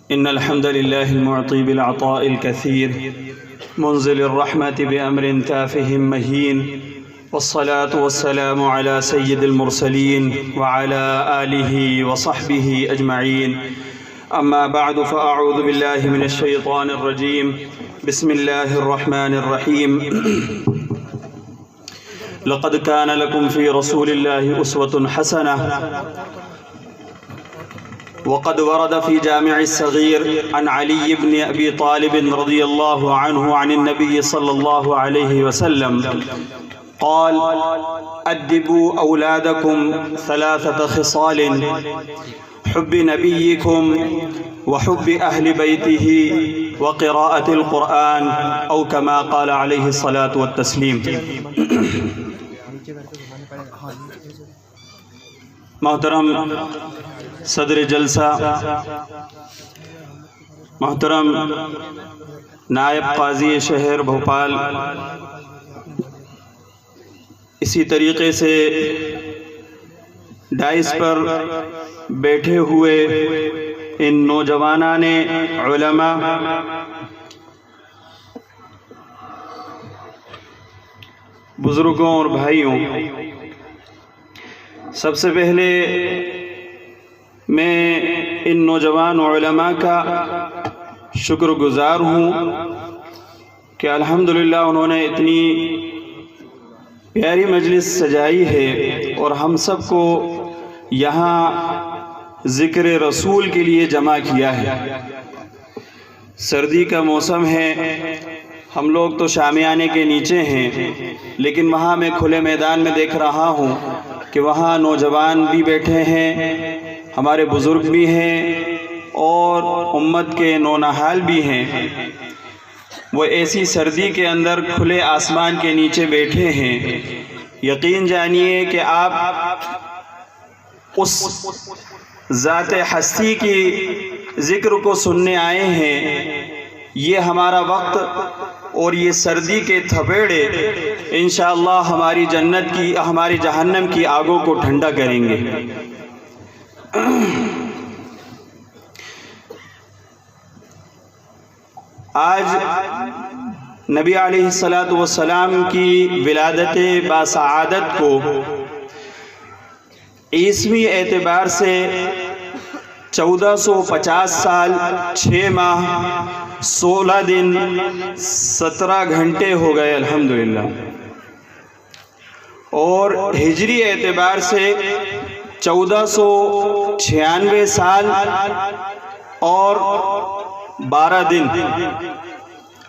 إن الحمد لله المعطي بالعطاء الكثير منزل الرحمة بأمر تافه مهين، والصلاة والسلام على سيد المرسلين وعلى آله وصحبه أجمعين. أما بعد، فأعوذ بالله من الشيطان الرجيم. بسم الله الرحمن الرحيم. لقد كان لكم في رسول الله أسوة حسنة. وقد ورد في جامع الصغير عن علي بن أبي طالب رضي الله عنه عن النبي صلى الله عليه وسلم قال: أدبوا أولادكم ثلاثة خصال: حب نبيكم وحب أهل بيته وقراءة القرآن، أو كما قال عليه الصلاة والتسليم. محترم صدر جلسہ، محترم نائب قاضی شہر بھوپال، اسی طریقے سے ڈائس پر بیٹھے ہوئے ان نوجوانان علماء، بزرگوں اور بھائیوں، سب سے پہلے میں ان نوجوان علماء کا شکر گزار ہوں کہ الحمدللہ انہوں نے اتنی پیاری مجلس سجائی ہے اور ہم سب کو یہاں ذکر رسول کے لیے جمع کیا ہے۔ سردی کا موسم ہے، ہم لوگ تو شامیانے کے نیچے ہیں، لیکن وہاں میں کھلے میدان میں دیکھ رہا ہوں کہ وہاں نوجوان بھی بیٹھے ہیں، ہمارے بزرگ بھی ہیں اور امت کے نونہال بھی ہیں۔ وہ ایسی سردی کے اندر کھلے آسمان کے نیچے بیٹھے ہیں۔ یقین جانیے کہ آپ اس ذات ہستی کی ذکر کو سننے آئے ہیں۔ یہ ہمارا وقت اور یہ سردی کے تھپیڑے انشاءاللہ ہماری جنت کی، ہماری جہنم کی آگوں کو ٹھنڈا کریں گے۔ آج نبی علیہ السلام کی ولادت باسعادت کو عیسوی اعتبار سے 1450 سال 6 ماہ 16 دن 17 گھنٹے ہو گئے الحمدللہ، اور ہجری اعتبار سے 1496 سال اور 12 دن،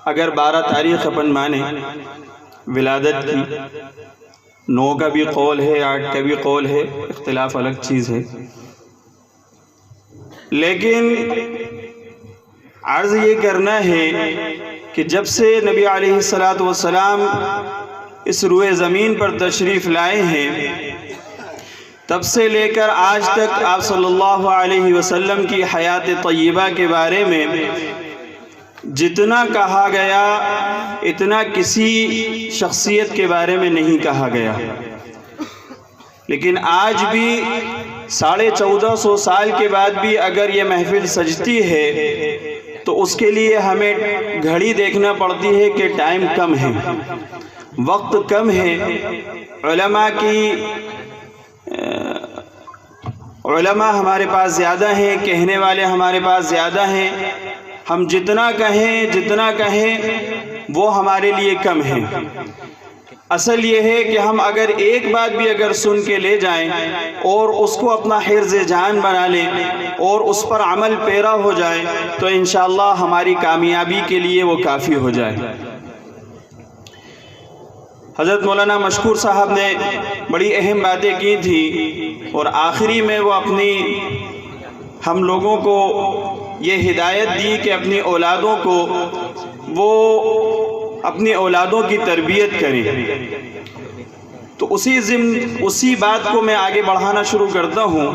اگر 12 تاریخ اپن مانے ولادت کی، 9 کا بھی قول ہے، 8 کا بھی قول ہے، اختلاف الگ چیز ہے، لیکن عرض یہ کرنا ہے کہ جب سے نبی علیہ السلام اس روئے زمین پر تشریف لائے ہیں، تب سے لے کر آج تک آپ صلی اللہ علیہ وسلم کی حیات طیبہ کے بارے میں جتنا کہا گیا اتنا کسی شخصیت کے بارے میں نہیں کہا گیا۔ لیکن آج بھی 1450 سال کے بعد بھی اگر یہ محفل سجتی ہے تو اس کے لیے ہمیں گھڑی دیکھنا پڑتی ہے کہ ٹائم کم ہے، وقت کم ہے۔ علماء ہمارے پاس زیادہ ہیں، کہنے والے ہمارے پاس زیادہ ہیں، ہم جتنا کہیں وہ ہمارے لیے کم ہے۔ اصل یہ ہے کہ ہم اگر ایک بات بھی اگر سن کے لے جائیں اور اس کو اپنا حرز جان بنا لیں اور اس پر عمل پیرا ہو جائے تو انشاءاللہ ہماری کامیابی کے لیے وہ کافی ہو جائے۔ حضرت مولانا مشکور صاحب نے بڑی اہم باتیں کی تھی، اور آخری میں وہ ہم لوگوں کو یہ ہدایت دی کہ اپنی اولادوں کو وہ اپنی اولادوں کی تربیت کریں۔ تو اسی بات کو میں آگے بڑھانا شروع کرتا ہوں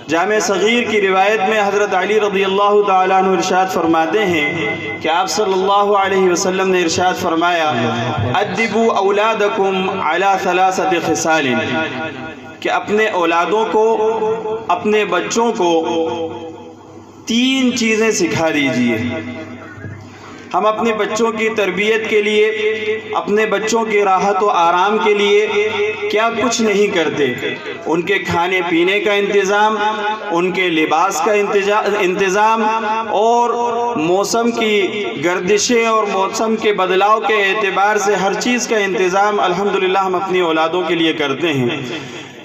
جامع صغیر کی روایت میں حضرت علی رضی اللہ تعالیٰ عنہ ارشاد فرماتے ہیں کہ آپ صلی اللہ علیہ وسلم نے ارشاد فرمایا ادبوا اولادکم علی ثلاثۃ خصال، کہ اپنے اولادوں کو، اپنے بچوں کو 3 چیزیں سکھا دیجئے۔ ہم اپنے بچوں کی تربیت کے لیے، اپنے بچوں کی راحت و آرام کے لیے کیا کچھ نہیں کرتے؟ ان کے کھانے پینے کا انتظام، ان کے لباس کا انتظام، اور موسم کی گردشیں اور موسم کے بدلاؤ کے اعتبار سے ہر چیز کا انتظام الحمدللہ ہم اپنی اولادوں کے لیے کرتے ہیں۔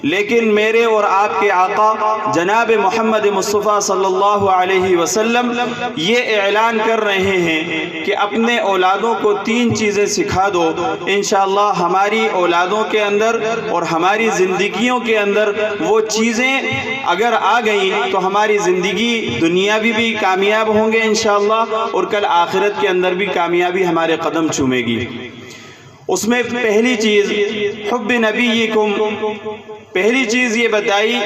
لیکن میرے اور آپ کے آقا جناب محمد مصطفیٰ صلی اللہ علیہ وسلم یہ اعلان کر رہے ہیں کہ اپنے اولادوں کو 3 چیزیں سکھا دو، انشاءاللہ ہماری اولادوں کے اندر اور ہماری زندگیوں کے اندر وہ چیزیں اگر آ گئیں تو ہماری زندگی دنیاوی بھی کامیاب ہوں گے انشاءاللہ، اور کل آخرت کے اندر بھی کامیابی ہمارے قدم چومے گی۔ اس میں پہلی چیز حب نبیکم، پہلی چیز یہ بتائی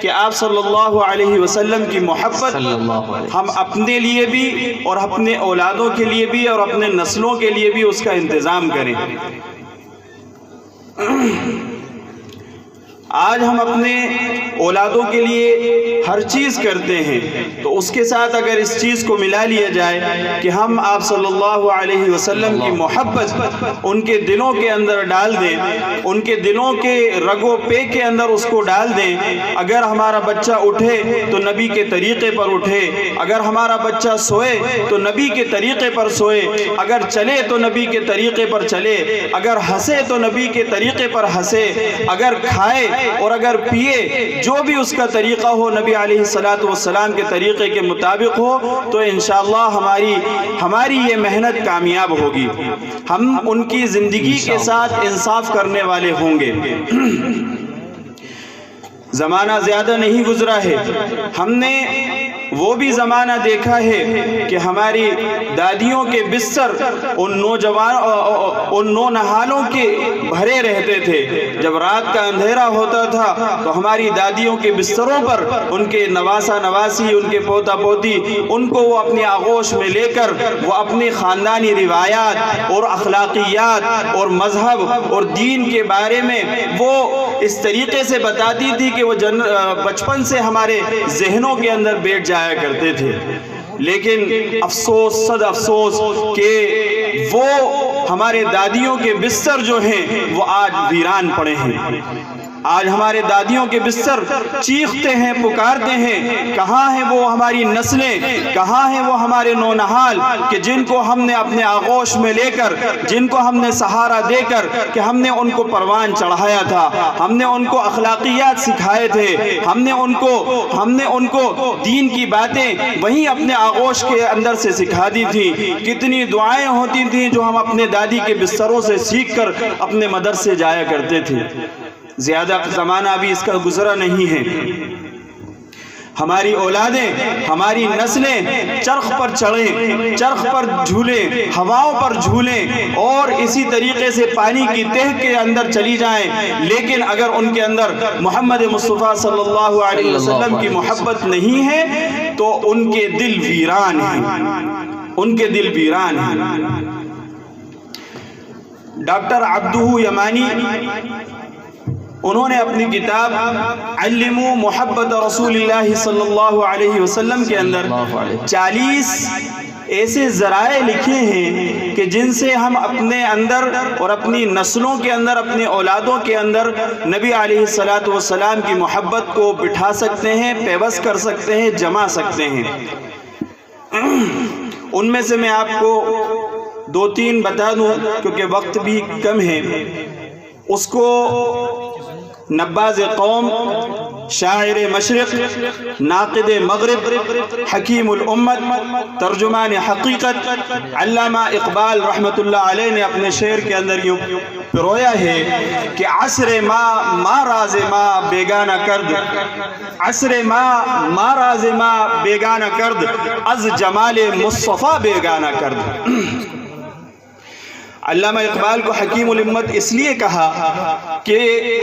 کہ آپ صلی اللہ علیہ وسلم کی محبت ہم اپنے لیے بھی اور اپنے اولادوں کے لیے بھی اور اپنے نسلوں کے لیے بھی اس کا انتظام کریں۔ آج ہم اپنے اولادوں کے لیے ہر چیز کرتے ہیں، تو اس کے ساتھ اگر اس چیز کو ملا لیا جائے کہ ہم آپ صلی اللہ علیہ وسلم کی محبت ان کے دلوں کے اندر ڈال دیں، ان کے دلوں کے رگ و پے کے اندر اس کو ڈال دیں، اگر ہمارا بچہ اٹھے تو نبی کے طریقے پر اٹھے، اگر ہمارا بچہ سوئے تو نبی کے طریقے پر سوئے، اگر چلے تو نبی کے طریقے پر چلے، اگر ہنسے تو نبی کے طریقے پر ہنسے، اگر کھائے اور اگر پیے جو بھی اس کا طریقہ ہو نبی علیہ السلام کے طریقے کے مطابق ہو، تو انشاءاللہ ہماری یہ محنت کامیاب ہوگی، ہم ان کی زندگی کے ساتھ انصاف کرنے والے ہوں گے۔ زمانہ زیادہ نہیں گزرا ہے، ہم نے وہ بھی زمانہ دیکھا ہے کہ ہماری دادیوں کے بستر ان نونہالوں کے بھرے رہتے تھے۔ جب رات کا اندھیرا ہوتا تھا تو ہماری دادیوں کے بستروں پر ان کے نواسا نواسی، ان کے پوتا پوتی، ان کو وہ اپنی آغوش میں لے کر وہ اپنی خاندانی روایات اور اخلاقیات اور مذہب اور دین کے بارے میں وہ اس طریقے سے بتاتی تھی کہ وہ بچپن سے ہمارے ذہنوں کے اندر بیٹھ جایا کرتے تھے۔ لیکن افسوس صد افسوس کہ وہ ہمارے دادیوں کے بستر جو ہیں وہ آج ویران پڑے ہیں۔ آج ہمارے دادیوں کے بستر چیختے ہیں، پکارتے ہیں، کہاں ہیں وہ ہماری نسلیں، کہاں ہیں وہ ہمارے نونہال کہ جن کو ہم نے اپنے آغوش میں لے کر، جن کو ہم نے سہارا دے کر کہ ہم نے ان کو پروان چڑھایا تھا، ہم نے ان کو اخلاقیات سکھائے تھے، ہم نے ان کو دین کی باتیں وہیں اپنے آغوش کے اندر سے سکھا دی تھی۔ کتنی دعائیں ہوتی تھیں جو ہم اپنے دادی کے بستروں سے سیکھ کر اپنے مدرسے جایا کرتے تھے۔ زیادہ زمانہ ابھی اس کا گزرا نہیں ہے، ہماری اولادیں، ہماری نسلیں چرخ پر چڑھیں، چرخ پر جھولیں، ہواؤں پر جھولیں اور اسی طریقے سے پانی کی تہ کے اندر چلی جائیں، لیکن اگر ان کے اندر محمد مصطفیٰ صلی اللہ علیہ وسلم کی محبت نہیں ہے تو ان کے دل ویران ہیں، ان کے دل ویران ہیں۔ ڈاکٹر عبدہ یمانی انہوں نے اپنی کتاب علموا محبت رسول اللہ صلی اللہ علیہ وسلم کے اندر 40 ایسے ذرائع لکھے ہیں کہ جن سے ہم اپنے اندر اور اپنی نسلوں کے اندر، اپنے اولادوں کے اندر نبی علیہ السلام کی محبت کو بٹھا سکتے ہیں، پیوست کر سکتے ہیں، جما سکتے ہیں۔ ان میں سے میں آپ کو 2-3 بتا دوں کیونکہ وقت بھی کم ہے۔ اس کو نباز قوم، شاعر مشرق، ناقد مغرب، حکیم الامت، ترجمان حقیقت علامہ اقبال رحمۃ اللہ علیہ نے اپنے شعر کے اندر یوں پرویا ہے کہ عصر ما راز ما بیگانہ کرد، عصر ما راز ما بیگانہ کرد، از جمال مصطفیٰ بیگانہ کرد۔ علامہ اقبال کو حکیم الامت اس لیے کہا کہ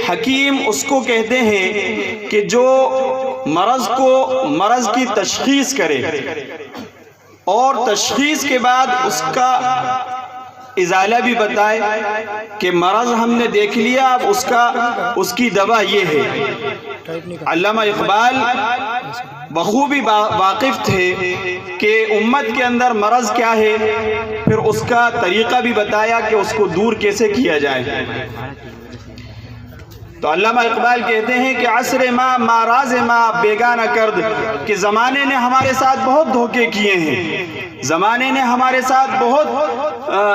حکیم اس کو کہتے ہیں کہ جو مرض کی تشخیص کرے اور تشخیص کے بعد اس کا ازالہ بھی بتائے کہ مرض ہم نے دیکھ لیا، اب اس کی دوا یہ ہے۔ علامہ اقبال بخوبی واقف تھے کہ امت کے اندر مرض کیا ہے، پھر اس کا طریقہ بھی بتایا کہ اس کو دور کیسے کیا جائے۔ تو علامہ اقبال کہتے ہیں کہ عصر ما راز ما بیگانہ کرد، کہ زمانے نے ہمارے ساتھ بہت دھوکے کیے ہیں، زمانے نے ہمارے ساتھ بہت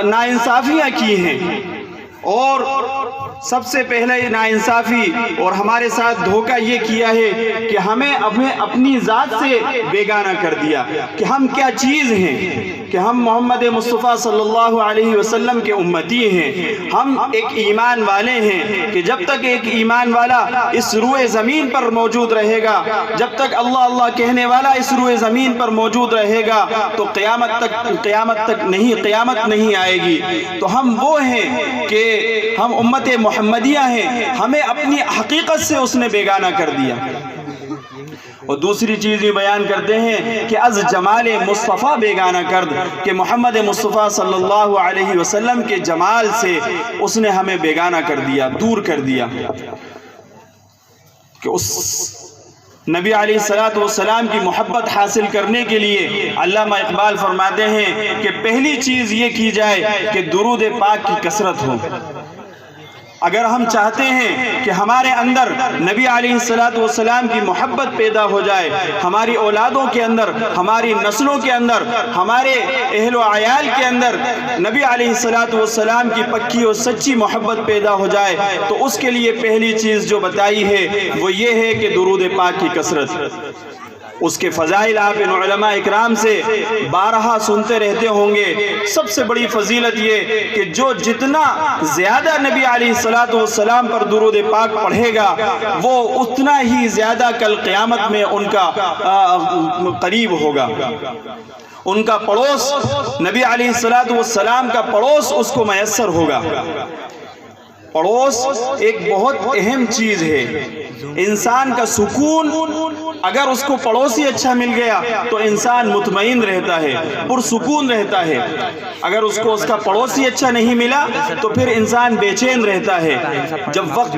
ناانصافیاں کی ہیں، اور سب سے پہلے ناانصافی اور ہمارے ساتھ دھوکہ یہ کیا ہے کہ ہمیں اپنی ذات سے بیگانہ کر دیا کہ ہم کیا چیز ہیں، کہ ہم محمد مصطفیٰ صلی اللہ علیہ وسلم کے امتی ہیں، ہم ایک ایمان والے ہیں کہ جب تک ایک ایمان والا اس روئے زمین پر موجود رہے گا، جب تک اللہ اللہ کہنے والا اس روئے زمین پر موجود رہے گا تو قیامت نہیں آئے گی۔ تو ہم وہ ہیں کہ ہم امت محمدیہ ہیں، ہمیں اپنی حقیقت سے اس نے بیگانہ کر دیا۔ اور دوسری چیز یہ بیان کرتے ہیں کہ از جمال مصطفیٰ بیگانہ کرد، کہ محمد مصطفیٰ صلی اللہ علیہ وسلم کے جمال سے اس نے ہمیں بیگانہ کر دیا، دور کر دیا، کہ اس نبی علیہ السلام کی محبت حاصل کرنے کے لیے علامہ اقبال فرماتے ہیں کہ پہلی چیز یہ کی جائے کہ درود پاک کی کثرت ہو۔ اگر ہم چاہتے ہیں کہ ہمارے اندر نبی علیہ السلام کی محبت پیدا ہو جائے، ہماری اولادوں کے اندر، ہماری نسلوں کے اندر، ہمارے اہل و عیال کے اندر نبی علیہ السلام کی پکی اور سچی محبت پیدا ہو جائے، تو اس کے لیے پہلی چیز جو بتائی ہے وہ یہ ہے کہ درود پاک کی کثرت۔ اس کے فضائل آپ ان علماء اکرام سے بارہا سنتے رہتے ہوں گے۔ سب سے بڑی فضیلت یہ کہ جو جتنا زیادہ نبی علیہ السلام پر درود پاک پڑھے گا وہ اتنا ہی زیادہ کل قیامت میں ان کا قریب ہوگا، ان کا پڑوس، نبی علیہ السلام کا پڑوس اس کو میسر ہوگا۔ پڑوس ایک بہت اہم چیز ہے۔ انسان کا سکون اگر اس کو پڑوسی اچھا مل گیا تو انسان مطمئن رہتا ہے، پرسکون رہتا ہے۔ اگر اس کو اس کا پڑوسی اچھا نہیں ملا تو پھر انسان بے چین رہتا ہے، جب وقت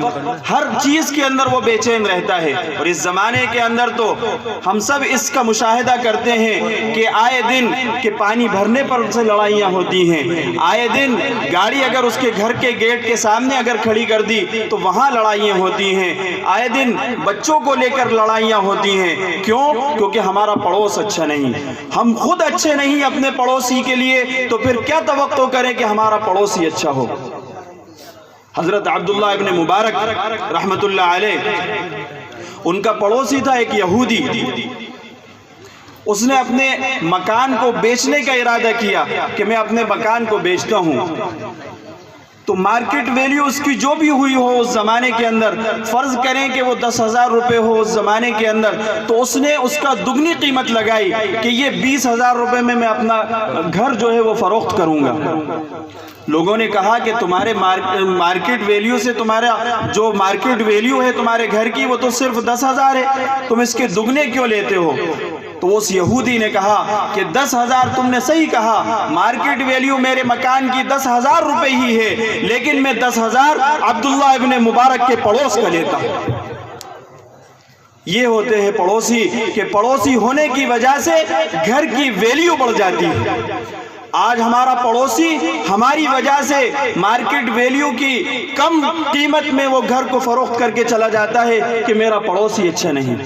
ہر چیز کے اندر وہ بے چین رہتا ہے۔ اور اس زمانے کے اندر تو ہم سب اس کا مشاہدہ کرتے ہیں کہ آئے دن کہ پانی بھرنے پر سے لڑائیاں ہوتی ہیں، آئے دن گاڑی اگر اس کے گھر کے گیٹ کے سامنے اگر کھڑی کر دی تو وہاں لڑائیاں ہوتی ہیں، آئے دن بچوں کو لے کر لڑائیاں ہوتی ہیں۔ کیوں؟ کیونکہ ہمارا پڑوس اچھا نہیں، ہم خود اچھے نہیں اپنے پڑوسی کے لیے، تو پھر کیا توقع کریں کہ ہمارا پڑوسی اچھا ہو۔ حضرت عبداللہ ابن مبارک رحمت اللہ علیہ، ان کا پڑوسی تھا ایک یہودی۔ اس نے اپنے مکان کو بیچنے کا ارادہ کیا کہ میں اپنے مکان کو بیچتا ہوں، تو مارکیٹ ویلیو اس کی جو بھی ہوئی ہو اس زمانے کے اندر، فرض کریں کہ وہ 10,000 روپے ہو اس زمانے کے اندر، تو اس نے اس کا دگنی قیمت لگائی کہ یہ 20,000 روپے میں میں اپنا گھر جو ہے وہ فروخت کروں گا۔ لوگوں نے کہا کہ تمہارے مارکیٹ ویلیو سے تمہارا جو مارکیٹ ویلیو ہے تمہارے گھر کی وہ تو صرف 10,000 ہے، تم اس کے دگنے کیوں لیتے ہو؟ تو اس یہودی نے کہا کہ 10,000 تم نے صحیح کہا، مارکیٹ ویلیو میرے مکان کی 10,000 روپے ہی ہے، لیکن میں 10,000 عبداللہ ابن مبارک کے پڑوس کا لیتا ہوں۔ یہ ہوتے ہیں پڑوسی، کہ پڑوسی ہونے کی وجہ سے گھر کی ویلیو بڑھ جاتی ہے۔ آج ہمارا پڑوسی ہماری وجہ سے مارکیٹ ویلیو کی کم قیمت میں وہ گھر کو فروخت کر کے چلا جاتا ہے کہ میرا پڑوسی اچھا نہیں۔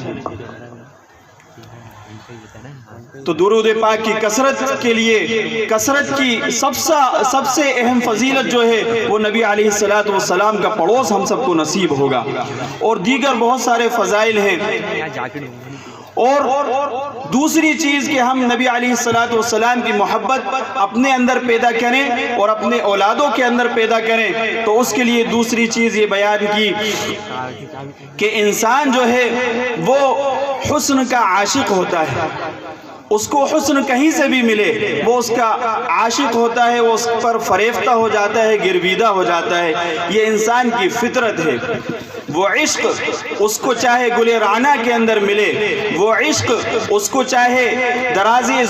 تو درود پاک کی کثرت کے لیے، کثرت کی سب سے اہم فضیلت جو ہے وہ نبی علیہ السلام کا پڑوس ہم سب کو نصیب ہوگا۔ اور دیگر بہت سارے فضائل ہیں۔ اور دوسری چیز کہ ہم نبی علیہ السلام کی محبت اپنے اندر پیدا کریں اور اپنے اولادوں کے اندر پیدا کریں، تو اس کے لیے دوسری چیز یہ بیان کی کہ انسان جو ہے وہ حسن کا عاشق ہوتا ہے۔ اس کو حسن کہیں سے بھی ملے وہ اس کا عاشق ہوتا ہے، وہ اس پر فریفتہ ہو جاتا ہے، گرویدہ ہو جاتا ہے۔ یہ انسان کی فطرت ہے۔ وہ عشق اس کو چاہے گل رعنا کے اندر ملے، وہ عشق اس کو چاہے درازی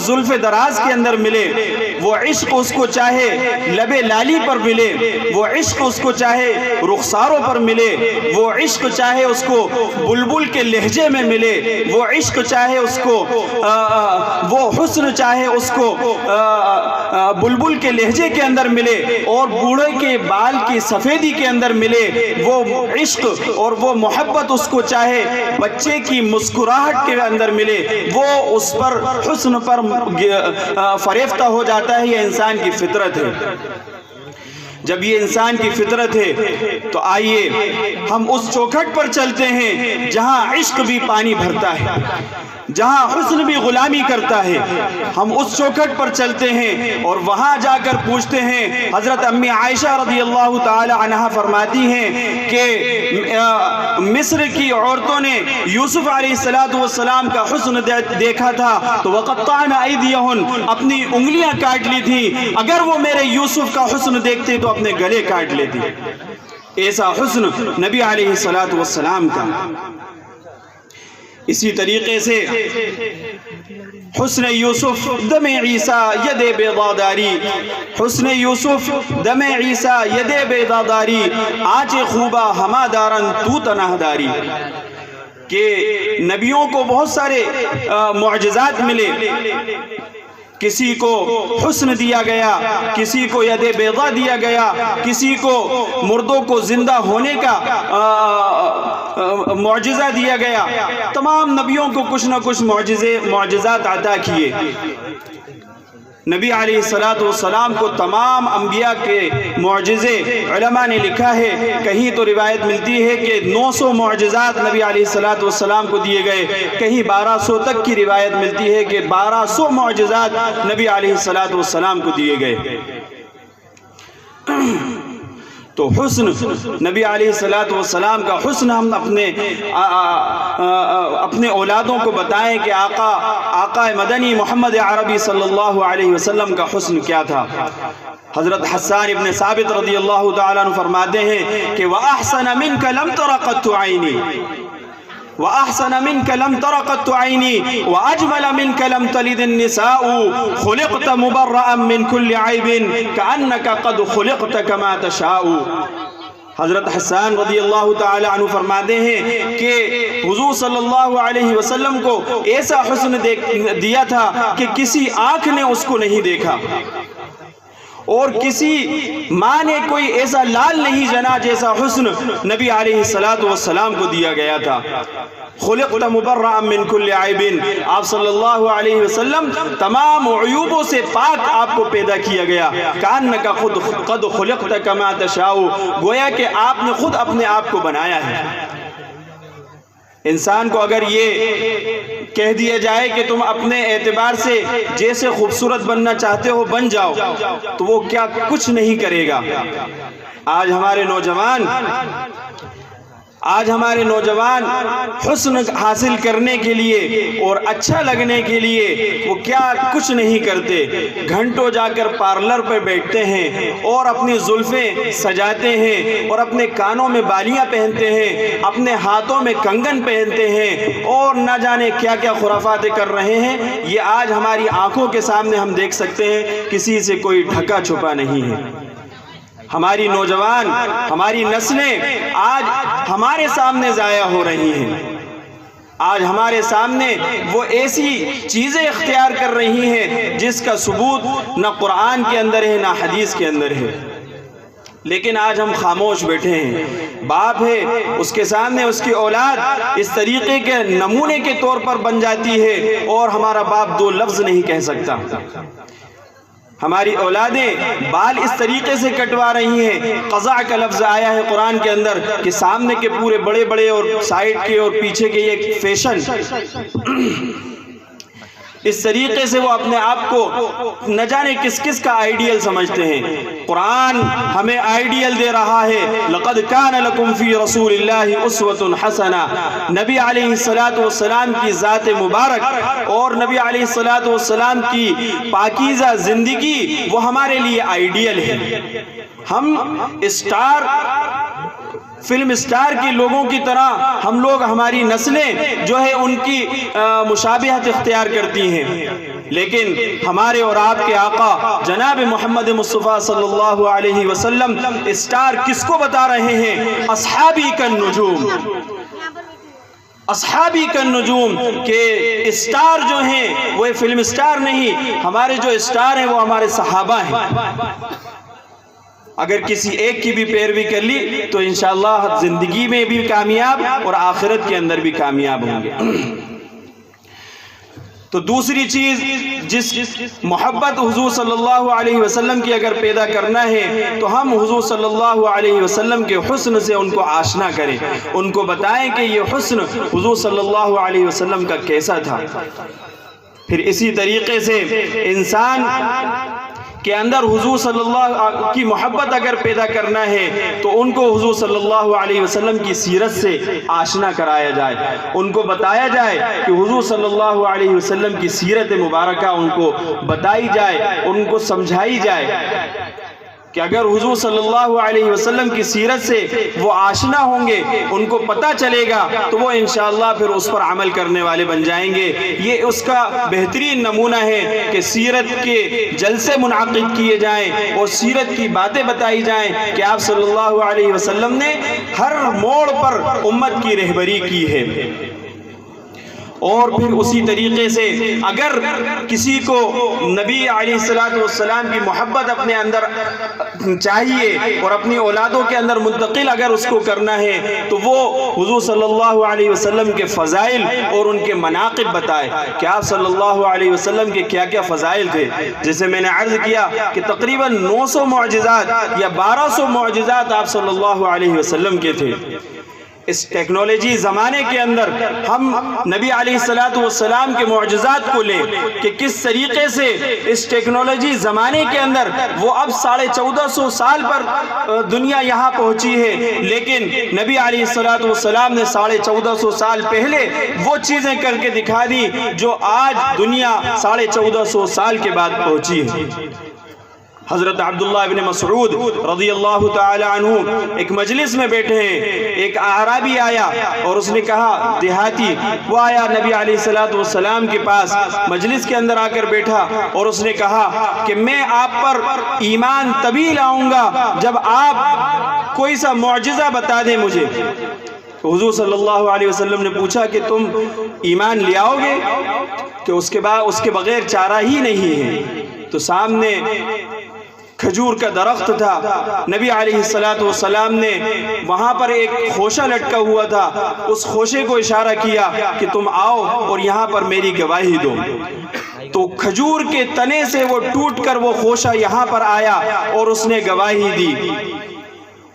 زلف دراز کے اندر ملے، وہ عشق اس کو چاہے لب لالی پر ملے، وہ عشق اس کو چاہے رخساروں پر ملے، وہ عشق چاہے اس کو بلبل کے لہجے میں ملے، وہ عشق چاہے اس کو وہ حسن چاہے اس کو بلبل کے لہجے کے اندر ملے، اور بوڑھے کے بال کی سفیدی کے اندر ملے، وہ عشق اور وہ محبت اس کو چاہے بچے کی مسکراہٹ کے اندر ملے، وہ اس پر حسن پر فریفتہ ہو جاتا ہے۔ یہ انسان کی فطرت ہے۔ جب یہ انسان کی فطرت ہے تو آئیے ہم اس چوکھٹ پر چلتے ہیں جہاں عشق بھی پانی بھرتا ہے، جہاں حسن بھی غلامی کرتا ہے۔ ہم اس چوکھٹ پر چلتے ہیں اور وہاں جا کر پوچھتے ہیں۔ حضرت امی عائشہ رضی اللہ تعالی عنہا فرماتی ہیں کہ مصر کی عورتوں نے یوسف علیہ السلام کا حسن دیکھا تھا تو وَقَطَّعْنَ أَيْدِيَهُنْ اپنی انگلیاں کاٹ لی تھی، اگر وہ میرے یوسف کا حسن دیکھتے تو اپنے گلے کاٹ لیتی۔ ایسا حسن نبی علیہ السلام کا۔ اسی طریقے سے حسن یوسف دم عیسیٰ ید بیضاداری، حسن یوسف دم عیسیٰ ید بیضاداری، آج خوبہ ہما دارن تو تنہ داری۔ کہ نبیوں کو بہت سارے معجزات ملے، کسی کو حسن دیا گیا، کسی کو ید بیضا دیا گیا، کسی کو مردوں کو زندہ ہونے کا معجزہ دیا گیا۔ تمام نبیوں کو کچھ نہ کچھ معجزات عطا کیے۔ نبی علیہ السلام کو تمام انبیاء کے معجزے علماء نے لکھا ہے، کہیں تو روایت ملتی ہے کہ 900 معجزات نبی علیہ السلام کو دیے گئے، کہیں 1200 تک کی روایت ملتی ہے کہ 1200 معجزات نبی علیہ السلام کو دیے گئے۔ تو حسن نبی علیہ السلام کا حسن ہم اپنے اولادوں کو بتائیں کہ آقا مدنی محمد عربی صلی اللہ علیہ وسلم کا حسن کیا تھا۔ حضرت حسان ابن ثابت رضی اللہ تعالیٰ عنہ فرماتے ہیں کہ وَأَحْسَنَ مِنْكَ لَمْ تَرَ قَطُّ عَيْنِي وَأَحْسَنَ مِنْكَ لَمْ تَرَ قَطُّ عَيْنِي وَأَجْمَلَ مِنْكَ لَمْ تَلِدِ النِّسَاءُ خُلِقْتَ مُبَرَّأً مِنْ كُلِّ عَيْبٍ كَأَنَّكَ قَدْ خُلِقْتَ كَمَا تَشَاءُ۔ حضرت حسان رضی اللہ تعالی عنہ فرماتے ہیں کہ حضور صلی اللہ علیہ وسلم کو ایسا حسن دیا تھا کہ کسی آنکھ نے اس کو نہیں دیکھا، اور کسی ماں نے کوئی ایسا لال نہیں جنا جیسا حسن نبی علیہ السلام کو دیا گیا تھا۔ خلقت مبرأ من کل عیب، آپ صلی اللہ علیہ وسلم تمام عیوبوں سے پاک آپ کو پیدا کیا گیا۔ کأنک قد خلقت کما تشاء، گویا کہ آپ نے خود اپنے آپ کو بنایا ہے۔ انسان کو اگر یہ کہہ دیا جائے کہ تم اپنے اعتبار سے جیسے خوبصورت بننا چاہتے ہو بن جاؤ، تو وہ کیا کچھ نہیں کرے گا۔ آج ہمارے نوجوان حسن حاصل کرنے کے لیے اور اچھا لگنے کے لیے وہ کیا کچھ نہیں کرتے، گھنٹوں جا کر پارلر پہ بیٹھتے ہیں اور اپنی زلفیں سجاتے ہیں اور اپنے کانوں میں بالیاں پہنتے ہیں، اپنے ہاتھوں میں کنگن پہنتے ہیں اور نہ جانے کیا کیا خرافاتیں کر رہے ہیں۔ یہ آج ہماری آنکھوں کے سامنے ہم دیکھ سکتے ہیں، کسی سے کوئی ڈھکا چھپا نہیں ہے۔ ہماری نوجوان، ہماری نسلیں آج ہمارے سامنے ضائع ہو رہی ہیں۔ آج ہمارے سامنے وہ ایسی چیزیں اختیار کر رہی ہیں جس کا ثبوت نہ قرآن کے اندر ہے نہ حدیث کے اندر ہے، لیکن آج ہم خاموش بیٹھے ہیں۔ باپ ہے، اس کے سامنے اس کی اولاد اس طریقے کے نمونے کے طور پر بن جاتی ہے اور ہمارا باپ دو لفظ نہیں کہہ سکتا۔ ہماری اولادیں بال اس طریقے سے کٹوا رہی ہیں، قضاء کا لفظ آیا ہے قرآن کے اندر کہ سامنے کے پورے بڑے بڑے اور سائڈ کے اور پیچھے کے یہ فیشن اس طریقے سے وہ اپنے آپ کو نہ جانے کس کس کا آئیڈیل سمجھتے ہیں۔ قرآن ہمیں آئیڈیل دے رہا ہے، لَقَدْ كَانَ لَكُمْ فِي رَسُولِ اللَّهِ أُسْوَةٌ حَسَنَةٌ۔ نبی علیہ السلام کی ذات مبارک اور نبی علیہ السلام کی پاکیزہ زندگی وہ ہمارے لیے آئیڈیل ہے۔ ہم فلم اسٹار کے لوگوں کی طرح ہم لوگ، ہماری نسلیں جو ہے ان کی مشابہت اختیار کرتی ہیں، لیکن ہمارے اور آپ کے آقا جناب محمد مصطفیٰ صلی اللہ علیہ وسلم اسٹار کس کو بتا رہے ہیں؟ اصحابی کالنجوم، اصحابی کالنجوم، کہ اسٹار جو ہیں وہ فلم اسٹار نہیں، ہمارے جو اسٹار ہیں وہ ہمارے صحابہ ہیں۔ اگر کسی ایک کی بھی پیروی کر لی تو انشاءاللہ زندگی میں بھی کامیاب اور آخرت کے اندر بھی کامیاب ہوں گے۔ تو دوسری چیز، جس محبت حضور صلی اللہ علیہ وسلم کی اگر پیدا کرنا ہے تو ہم حضور صلی اللہ علیہ وسلم کے حسن سے ان کو آشنا کریں، ان کو بتائیں کہ یہ حسن حضور صلی اللہ علیہ وسلم کا کیسا تھا۔ پھر اسی طریقے سے انسان کے اندر حضور صلی اللہ کی محبت اگر پیدا کرنا ہے تو ان کو حضور صلی اللہ علیہ وسلم کی سیرت سے آشنا کرایا جائے، ان کو بتایا جائے کہ حضور صلی اللہ علیہ وسلم کی سیرت مبارکہ ان کو بتائی جائے، ان کو سمجھائی جائے کہ اگر حضور صلی اللہ علیہ وسلم کی سیرت سے وہ آشنا ہوں گے، ان کو پتہ چلے گا تو وہ انشاءاللہ پھر اس پر عمل کرنے والے بن جائیں گے۔ یہ اس کا بہترین نمونہ ہے کہ سیرت کے جلسے منعقد کیے جائیں اور سیرت کی باتیں بتائی جائیں کہ آپ صلی اللہ علیہ وسلم نے ہر موڑ پر امت کی رہبری کی ہے۔ اور پھر اسی طریقے سے اگر کسی کو نبی علیہ السلام کی محبت اپنے اندر چاہیے اور اپنی اولادوں کے اندر منتقل اگر اس کو کرنا ہے تو وہ حضور صلی اللہ علیہ وسلم کے فضائل اور ان کے مناقب بتائے کہ آپ صلی اللہ علیہ وسلم کے کیا کیا فضائل تھے۔ جیسے میں نے عرض کیا کہ تقریباً 900 معجزات یا 1200 معجزات آپ صلی اللہ علیہ وسلم کے تھے۔ اس ٹیکنالوجی زمانے کے اندر ہم نبی علیہ السلام کے معجزات کو لیں کہ کس طریقے سے اس ٹیکنالوجی زمانے کے اندر وہ اب 1450 سال پر دنیا یہاں پہنچی ہے، لیکن نبی علیہ السلام نے 1450 سال پہلے وہ چیزیں کر کے دکھا دی جو آج دنیا 1450 سال کے بعد پہنچی ہے۔ حضرت عبداللہ ابن مسعود رضی اللہ تعالی عنہ ایک مجلس میں بیٹھے ہیں، ایک اعرابی آیا اور اس نے کہا، دیہاتی وہ آیا نبی علیہ السلام کے پاس، مجلس کے اندر آ کر بیٹھا اور اس نے کہا کہ میں آپ پر ایمان تبھی لاؤں گا جب آپ کوئی سا معجزہ بتا دیں مجھے۔ حضور صلی اللہ علیہ وسلم نے پوچھا کہ تم ایمان لے آؤ گے کہ اس کے بغیر چارہ ہی نہیں ہے؟ تو سامنے کھجور کا درخت تھا، نبی علیہ السلام نے وہاں پر ایک خوشہ لٹکا ہوا تھا، اس خوشے کو اشارہ کیا کہ تم آؤ اور یہاں پر میری گواہی دو۔ تو کھجور کے تنے سے وہ ٹوٹ کر وہ خوشہ یہاں پر آیا اور اس نے گواہی دی۔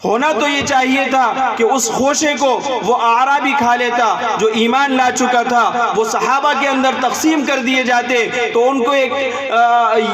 ہونا تو یہ چاہیے تھا کہ اس خوشے کو وہ اعرابی کھا لیتا جو ایمان لا چکا تھا، وہ صحابہ کے اندر تقسیم کر دیے جاتے تو ان کو ایک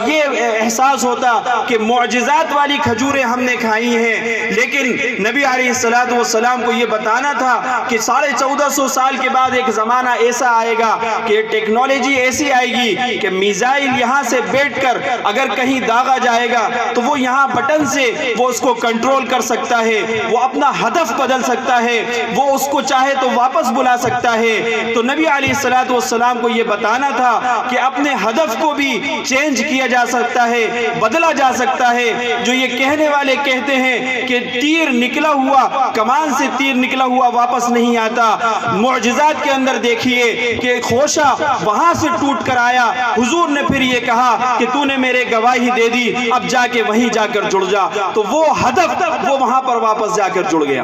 یہ احساس ہوتا کہ معجزات والی کھجوریں ہم نے کھائی ہیں۔ لیکن نبی علیہ السلام کو یہ بتانا تھا کہ 1450 سال کے بعد ایک زمانہ ایسا آئے گا کہ ٹیکنالوجی ایسی آئے گی کہ میزائل یہاں سے بیٹھ کر اگر کہیں داغا جائے گا تو وہ یہاں بٹن سے وہ اس کو کنٹرول کر سکتا ہے، وہ اپنا ہدف بدل سکتا ہے، وہ اس کو چاہے تو واپس بلا سکتا ہے۔ تو نبی علیہ السلام کو یہ بتانا تھا کہ اپنے ہدف کو بھی چینج کیا جا سکتا ہے، بدلا جا سکتا ہے۔ جو یہ کہنے والے کہتے ہیں کہ تیر نکلا ہوا، کمان سے تیر نکلا ہوا واپس نہیں آتا، معجزات کے اندر دیکھیے کہ خوشہ وہاں سے ٹوٹ کر آیا، حضور نے پھر یہ کہا کہ تو نے میرے گواہی دے دی، اب جا کے وہیں جا کر جڑ جا۔ تو وہ ہدف وہ وہاں پر واپس جا کر جڑ گیا۔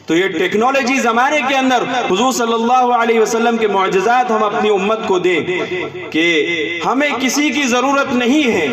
تو یہ ٹیکنالوجی زمانے کے اندر حضور صلی اللہ علیہ وسلم کے معجزات ہم اپنی امت کو دیں کہ ہمیں کسی کی ضرورت نہیں ہے،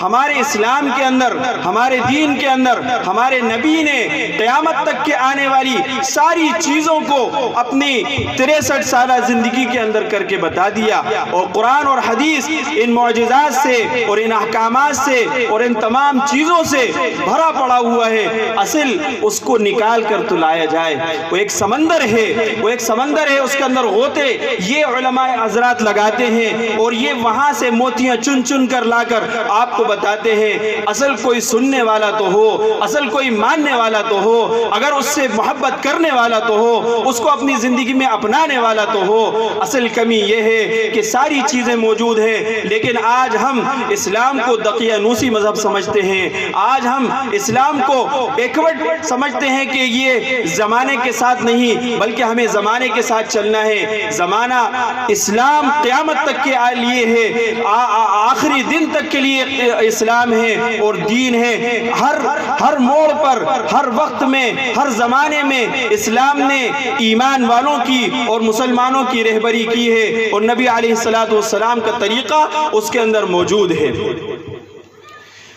ہمارے اسلام کے اندر، ہمارے دین کے اندر ہمارے نبی نے قیامت تک کے آنے والی ساری چیزوں کو اپنی 63 سالہ زندگی کے اندر کر کے بتا دیا، اور قرآن اور حدیث ان معجزات سے اور ان احکامات سے اور ان تمام چیزوں سے بھرا پڑا ہوا ہے۔ اصل اس کو نکال کر تو لایا جائے۔ وہ ایک سمندر ہے، وہ ایک سمندر ہے، اس کے اندر غوطے یہ علماء حضرات لگاتے ہیں اور یہ وہاں سے موتیاں چن چن کر لا کر آپ کو بتاتے ہیں۔ اصل کوئی سننے والا تو ہو، اصل کوئی ماننے والا تو ہو، اگر اس سے محبت کرنے والا تو ہو، اس کو اپنی زندگی میں اپنانے والا تو ہو۔ اصل کمی یہ ہے کہ ساری چیزیں موجود ہیں، لیکن آج ہم اسلام کو دقیانوسی مذہب سمجھتے ہیں، آج ہم اسلام کو بیکورڈ سمجھتے ہیں کہ یہ زمانے کے ساتھ نہیں بلکہ ہمیں زمانے کے ساتھ چلنا ہے۔ زمانہ اسلام قیامت تک کے لیے ہے، آخری دن تک کے لیے اسلام ہے اور دین ہے۔ ہر موڑ پر، ہر وقت میں، ہر زمانے میں اسلام نے ایمان والوں کی اور مسلمانوں کی رہبری کی ہے، اور نبی علیہ السلام کا طریقہ اس کے اندر موجود ہے۔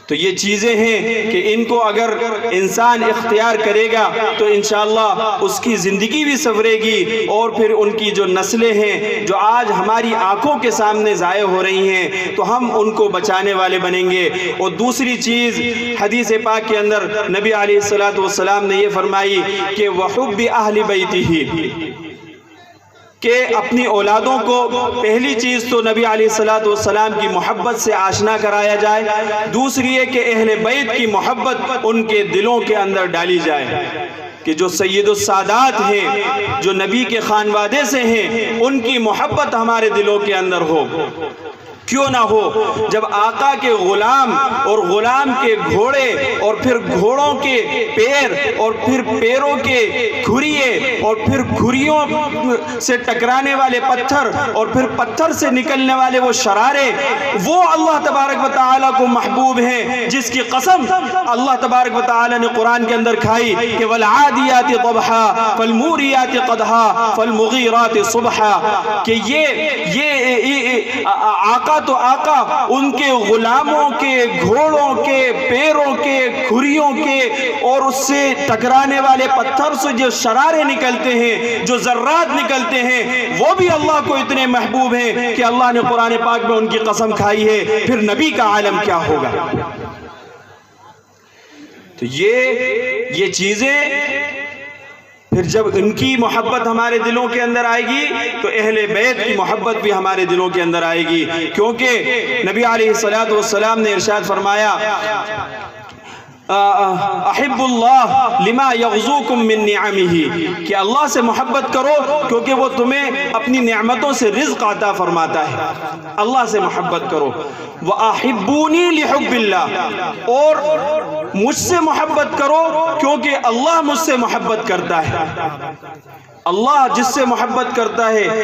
تو یہ چیزیں ہیں کہ ان کو اگر انسان اختیار کرے گا تو انشاءاللہ اس کی زندگی بھی سنورے گی، اور پھر ان کی جو نسلیں ہیں جو آج ہماری آنکھوں کے سامنے ضائع ہو رہی ہیں تو ہم ان کو بچانے والے بنیں گے۔ اور دوسری چیز حدیث پاک کے اندر نبی علیہ السلام نے یہ فرمائی کہ وَحُبِّ أَهْلِ بَيْتِهِ، کہ اپنی اولادوں کو پہلی چیز تو نبی علیہ السلام کی محبت سے آشنا کرایا جائے، دوسری ہے کہ اہل بیت کی محبت ان کے دلوں کے اندر ڈالی جائے، کہ جو سید السادات ہیں، جو نبی کے خانوادے سے ہیں، ان کی محبت ہمارے دلوں کے اندر ہو۔ کیوں نہ ہو جب آقا کے غلام اور غلام کے گھوڑے اور پھر گھوڑوں کے پیر اور پھر پیروں کے کھریے اور پھر کھریوں سے ٹکرانے والے پتھر اور پھر پتھر سے نکلنے والے وہ شرارے، وہ اللہ تبارک و تعالیٰ کو محبوب ہیں، جس کی قسم اللہ تبارک و تعالیٰ نے قرآن کے اندر کھائی کہ وَالْعَادِيَاتِ ضَبْحًا فَالْمُورِيَاتِ قَدْحًا فَالْمُغِيرَاتِ صُبْحًا، کہ یہ آقا تو آقا ان کے غلاموں کے گھوڑوں کے پیروں کے کھریوں کے اور اس سے ٹکرانے والے پتھر سے جو شرارے نکلتے ہیں، جو ذرات نکلتے ہیں، وہ بھی اللہ کو اتنے محبوب ہیں کہ اللہ نے قرآن پاک میں ان کی قسم کھائی ہے۔ پھر نبی کا عالم کیا ہوگا؟ تو یہ چیزیں پھر جب ان کی محبت ہمارے دلوں کے اندر آئے گی تو اہل بیت کی محبت بھی ہمارے دلوں کے اندر آئے گی، کیونکہ نبی علیہ السلام نے ارشاد فرمایا احب اللہ لما یغزوکم من نعمہ، کہ اللہ سے محبت کرو کیونکہ وہ تمہیں اپنی نعمتوں سے رزق عطا فرماتا ہے۔ اللہ سے محبت کرو۔ وَأَحِبُّونِي لِحُبِّ اللَّهِ، اور مجھ سے محبت کرو کیونکہ اللہ مجھ سے محبت کرتا ہے۔ اللہ جس سے محبت کرتا ہے